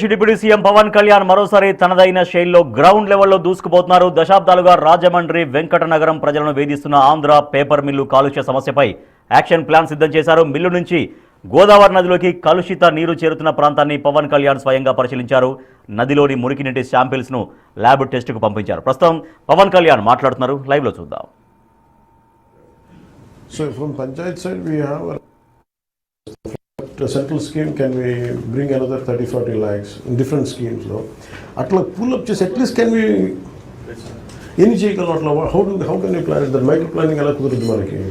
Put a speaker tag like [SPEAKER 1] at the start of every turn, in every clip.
[SPEAKER 1] Deputy CM Pawan Kalyan మరోసారి తనదైన శైలిలో గ్రౌండ్ లెవెల్లో దూసుకుపోతున్నారు. దశాబ్దాలుగా రాజమండ్రి వెంకటనగరం ప్రజలను వేధిస్తున్న ఆంధ్ర పేపర్ మిల్లు కాలుష్య సమస్యపై యాక్షన్ ప్లాన్ సిద్ధం చేశారు. మిల్లు నుంచి గోదావరి నదిలోకి కలుషిత నీరు చేరుతున్న ప్రాంతాన్ని పవన్ కళ్యాణ్ స్వయంగా పరిశీలించారు. నదిలోని మురికి నీటి శాంపిల్స్ ను ల్యాబ్ టెస్టుకు పంపించారు. ప్రస్తుతం పవన్ కళ్యాణ్ మాట్లాడుతున్నారు. లైవ్ లో చూద్దాం.
[SPEAKER 2] So from Panchayat side we have a central scheme. Can we bring another 30-40 lakhs in different schemes though? Atla pull up just at least can we any cheyagalam atla how can we plan it? That micro planning ela kudurudu manaki.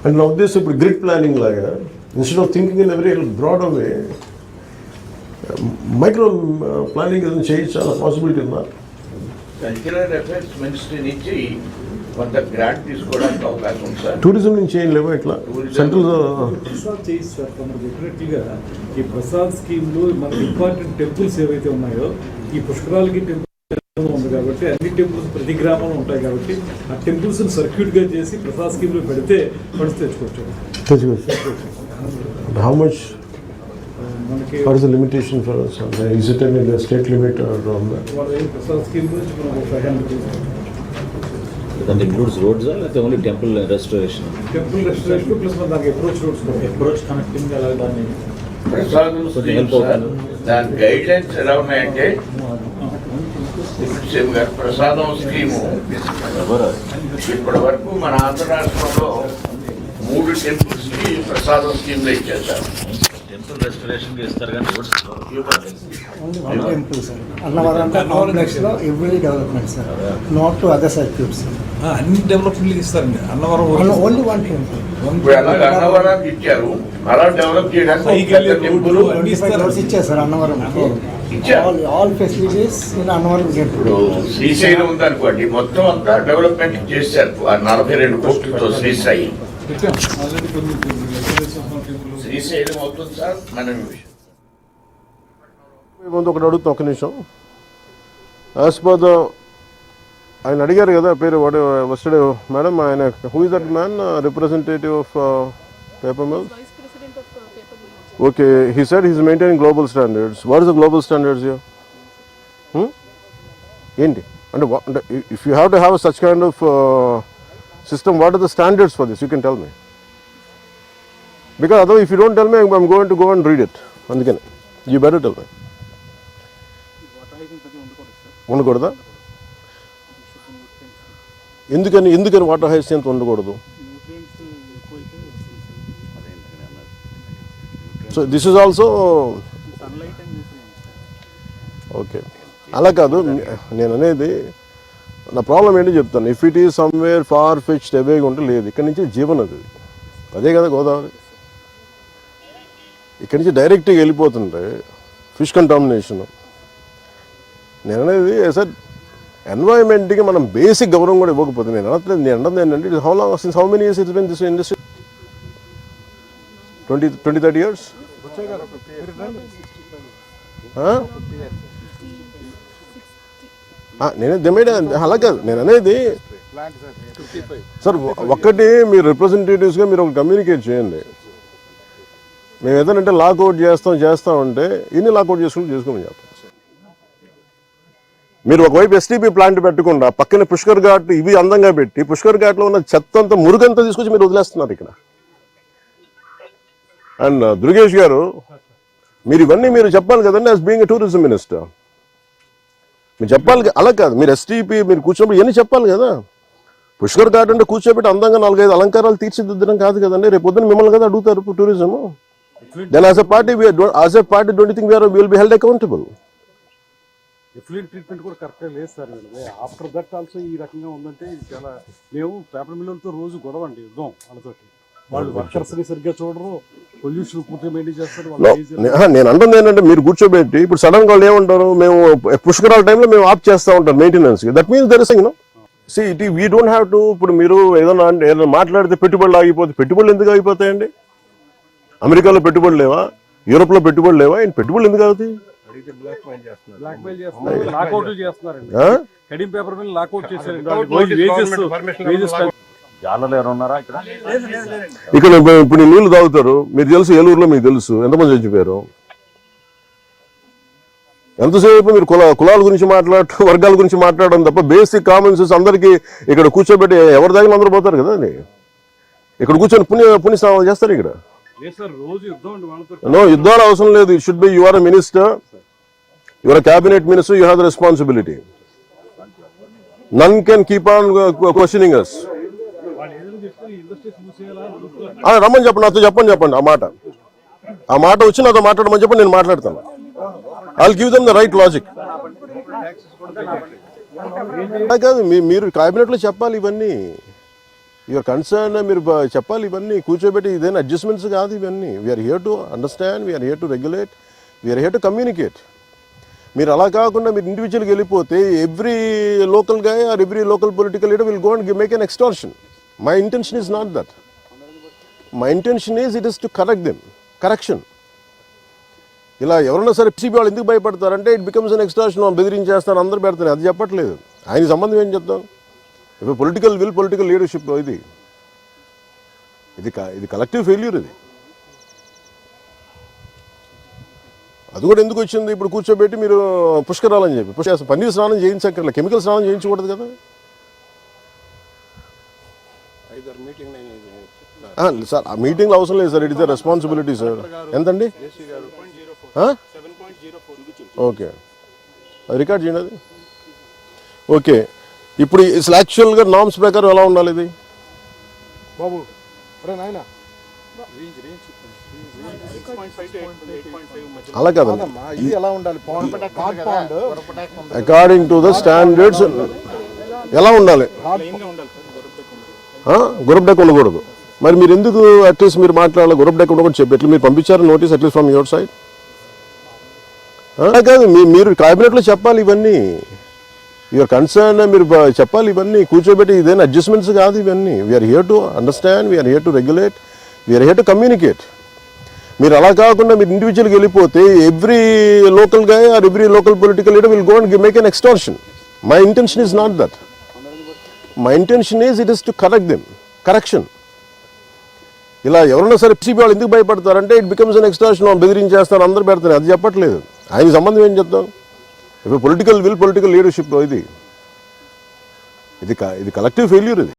[SPEAKER 2] And now this grid planning laga instead of thinking in a very broad way micro planning is cheyichala possibility unna.
[SPEAKER 3] Cultural affairs ministry నుంచి కొంత grant తీసుకోవడానికి అవకాశం ఉంది sir.
[SPEAKER 2] Tourism నుంచి ఏం లేవా ఇట్లా central
[SPEAKER 4] Prasad చేసి సార్ కొందరు డెఫినెట్లీగా ఈ ప్రసాద్ స్కీమ్లో మనకి ఇంపార్టెంట్ టెంపుల్స్ ఏవైతే ఉన్నాయో ఈ పుష్కరాలకి టెంపుల్ ఉంది కాబట్టి అన్ని టెంపుల్స్ ప్రతి గ్రామంలో ఉంటాయి కాబట్టి ఆ టెంపుల్స్ని సర్క్యూట్గా చేసి ప్రసాద్ స్కీమ్లో పెడితే ఫండ్స్ తెచ్చుకోవచ్చు.
[SPEAKER 2] హౌ మచ్
[SPEAKER 4] మనకి
[SPEAKER 2] what is the limitation for us? Is it any state limit or
[SPEAKER 4] Prasad scheme గురించి మనం 500
[SPEAKER 5] That includes roads or only temple restoration?
[SPEAKER 4] Temple restoration plus మన దానికి అప్రోచ్ కనెక్టింగ్ అలాగే దాన్ని
[SPEAKER 3] ప్రసాదం స్కీమ్ సార్, దాని గైడ్ లైన్స్ ఎలా ఉన్నాయంటే సీఎం గారు ప్రసాదం స్కీము ఇప్పటి వరకు మన ఆంధ్ర రాష్ట్రంలో 3 టెంపుల్స్ కి ప్రసాదం స్కీమ్ లో ఇచ్చారు సార్.
[SPEAKER 5] టెంపుల్ రెస్టరేషన్ చేస్తారు కానీ roads
[SPEAKER 6] every development sir, not to other circuits.
[SPEAKER 4] అన్ని డెవలప్మెంట్ ఇస్తారండి. Annavaram
[SPEAKER 6] only one temple.
[SPEAKER 3] ఇప్పుడు ఎలాగ అన్నవరానికి ఇచ్చారు అలా డెవలప్ చేయడానికి
[SPEAKER 6] ఇచ్చారు sir Annavaram. All facilities in Annavaram.
[SPEAKER 3] ఇప్పుడు శ్రీశైలం ఉందనుకోండి, మొత్తం అంతా డెవలప్మెంట్ చేశారు 42 కోట్లతో. శ్రీశైలం అవుతుంది సార్. మన
[SPEAKER 2] ముందు ఒకటి అడుగుతాం, ఒక నిమిషం. యాజ్ పర్ ద ఆయన అడిగారు కదా పేరు వాడు వస్తాడు మేడం, ఆయన who is that man representative of paper mills? Okay, he said he's maintaining global standards. What is the global standards here? ఏంటి అంటే if you have to have such kind of system, what are the standards for this? You can tell me, because otherwise if you don't tell me I'm going to go and read it. Andukane you better tell me. ఉండకూడదా? ఎందుకని water హైసెంట్ ఉండకూడదు? So this is also okay. అలా కాదు నేను అనేది, నా problem ఏంటి చెప్తాను. If it is somewhere far fetched అవేగా ఉంటే లేదు. ఇక్కడి నుంచి జీవనది అదే కదా గోదావరి. ఇక్కడి నుంచి డైరెక్ట్గా వెళ్ళిపోతుంటే ఫిష్ కంటామినేషన్. నేను అనేది సార్ ఎన్వైరన్మెంట్కి మనం బేసిక్ గౌరవం కూడా ఇవ్వకపోతే నేను అన్నది ఏంటంటే how long since how many years it's been this industry? 20-30 years? అలా కాదు నేను అనేది సార్. ఒక్కటి మీరు రిప్రజెంటేటివ్స్గా మీరు ఒక కమ్యూనికేట్ చేయండి. మేము ఏదంటే లాక్అవుట్ చేస్తామంటే ఇన్ని లాక్అవుట్ చేసుకోమని చెప్పండి. మీరు ఒకవైపు ఎస్టీపీ ప్లాంట్ పెట్టకుండా పక్కన పుష్కర్ ఘాట్ ఇవి అందంగా పెట్టి పుష్కర్ ఘాట్లో ఉన్న చెత్త అంతా మురుగంతా తీసుకొచ్చి మీరు వదిలేస్తున్నారు ఇక్కడ. అండ్ దుర్గేష్ గారు, మీరు ఇవన్నీ మీరు చెప్పాలి కదండి as being a tourism minister. మీరు చెప్పాలి. అలా కాదు, మీరు ఎస్టీపీ మీరు కూర్చోబెట్టి ఇవన్నీ చెప్పాలి కదా. పుష్కర్ ఘాట్ అంటే కూర్చోబెట్టి అందంగా 4-5 అలంకారాలు తీర్చిదిద్దడం కాదు కదండి. రేపు పొద్దున మిమ్మల్ని కదా అడుగుతారు tourism. Then as a party don't think will be held accountable.
[SPEAKER 4] Effluent treatment కూడా కరెక్ట్గా లేదు సార్. ఆఫ్టర్ దట్ ఆల్సో ఈ రకంగా ఉందంటే చాలా మేము పేపర్ మిల్లర్తో రోజు గొడవ అండి, యుద్ధం వాళ్ళతోటి. వాళ్ళు వర్కర్స్ని సరిగ్గా చూడరు, పొల్యూషన్ పూర్తిగా మెయింటైన్ చేస్తారు.
[SPEAKER 2] నేను అంటుంది ఏంటంటే మీరు కూర్చోబెట్టి ఇప్పుడు సడన్ గా ఏమంటారు, మేము పుష్కరాల టైంలో మేము ఆఫ్ చేస్తూ ఉంటాం maintenance. That means there is we don't have to. ఇప్పుడు మీరు ఏదైనా మాట్లాడితే పెట్టుబడులు ఆగిపోతే, పెట్టుబడులు ఎందుకు ఆగిపోతాయండి? అమెరికాలో పెట్టుబడులు లేవా? యూరోప్ లో పెట్టుబడులు లేవా? పెట్టుబడులు ఎందుకు అవుతాయి? ఇక్కడ ఇప్పుడు నీళ్లు తాగుతారు, మీరు తెలుసు ఏలూరులో మీకు తెలుసు ఎంతమంది చచ్చిపోయారు.
[SPEAKER 7] ఎంతసేపు మీరు కులాల గురించి మాట్లాడటం, వర్గాల గురించి మాట్లాడడం తప్ప బేసిక్ కామన్ సెన్స్ అందరికీ ఇక్కడ కూర్చోబెట్టి ఎవరి దగ్గర అందరూ పోతారు కదా అండి. ఇక్కడ కూర్చొని పుణ్యస్నానాలు చేస్తారు ఇక్కడ. నో, యుద్ధాలు అవసరం లేదు. It should be you are a minister, you are a cabinet minister, you have the responsibility. None can keep on questioning us. రమ్మని చెప్పండి, నాతో చెప్పండి ఆ మాట వచ్చి నాతో మాట్లాడమని చెప్పండి, నేను మాట్లాడతాను. I'll give them the right logic. కాదు, మీరు క్యాబినెట్లో చెప్పాలి ఇవన్నీ. యువర్ కన్సర్న్ మీరు చెప్పాలి ఇవన్నీ. కూర్చోబెట్టి ఇదేనా అడ్జస్ట్మెంట్స్ కాదు ఇవన్నీ. We are here to understand, we are here to regulate, we are here to communicate. మీరు అలా కాకుండా మీరు ఇండివిజువల్గా వెళ్ళిపోతే ఎవ్రీ లోకల్ గా or every local political leader will go and make an extortion. My intention is not that. My intention is it is to correct them. Correction. ఇలా ఎవరైనా సరే పిసిబి వాళ్ళు ఎందుకు భయపడతారంటే ఇట్ బికమ్స్ అన్ ఎక్స్ట్రాషన్, బెదిరించేస్తారు, అందరూ పెడతారు. అది చెప్పట్లేదు. ఆయన సంబంధం ఏం చెప్తాం? ఇప్పుడు పొలిటికల్ విల్, పొలిటికల్ లీడర్షిప్ ఇది కలెక్టివ్ ఫెయిల్యూర్. అది కూడా ఎందుకు వచ్చింది? ఇప్పుడు కూర్చోబెట్టి మీరు పుష్కరాలని చెప్పి పన్నీర్ స్నానం చేయించక్కర్లేదు, కెమికల్ స్నానం చేయించకూడదు కదా. సార్ ఆ మీటింగ్లో అవసరం లేదు sir, it is the responsibility sir. ఎంతండి? ఓకే, అది రికార్డ్ చేయండి అది. ఓకే, ఇప్పుడు అసలు యాక్చువల్గా నామ్స్ ప్రకారం ఎలా ఉండాలి ఇది?
[SPEAKER 6] బాబు
[SPEAKER 7] అలా కాదండి,
[SPEAKER 6] ఇది ఎలా ఉండాలి?
[SPEAKER 7] అకార్డింగ్ టు ద స్టాండర్డ్స్ ఎలా ఉండాలి? గురబ్ డెక్ ఉండకూడదు. మరి మీరు ఎందుకు అట్లీస్ట్ మీరు మాట్లాడాలి? గురబ్ డెక్ ఉండకూడదు చెప్పి ఎట్లా మీరు పంపించారు notice at least from your side? కాదు, మీరు క్యాబినెట్లో చెప్పాలి ఇవన్నీ. యువర్ కన్సర్న్ మీరు చెప్పాలి ఇవన్నీ. కూర్చోబెట్టి ఇదేనా అడ్జస్ట్మెంట్స్ కాదు ఇవన్నీ. We are here to understand, we are here to regulate, we are here to communicate. మీరు అలా కాకుండా మీరు ఇండివిజువల్గా వెళ్ళిపోతే ఎవ్రీ లోకల్ గా or every local political leader will go and make an extortion. My intention is not that. My intention is it is to correct them. Correction. ఇలా ఎవరైనా సరే పిసిబి వాళ్ళు ఎందుకు భయపడతారంటే ఇట్ బికమ్స్ అన్ ఎక్స్ట్రాషన్, బెదిరించేస్తారు, అందరూ పెడతారు. అది చెప్పట్లేదు. ఆయన సంబంధం ఏం చెప్తాం? ఇప్పుడు పొలిటికల్ విల్, పొలిటికల్ లీడర్షిప్ ఇది కలెక్టివ్ ఫెయిల్యూర్.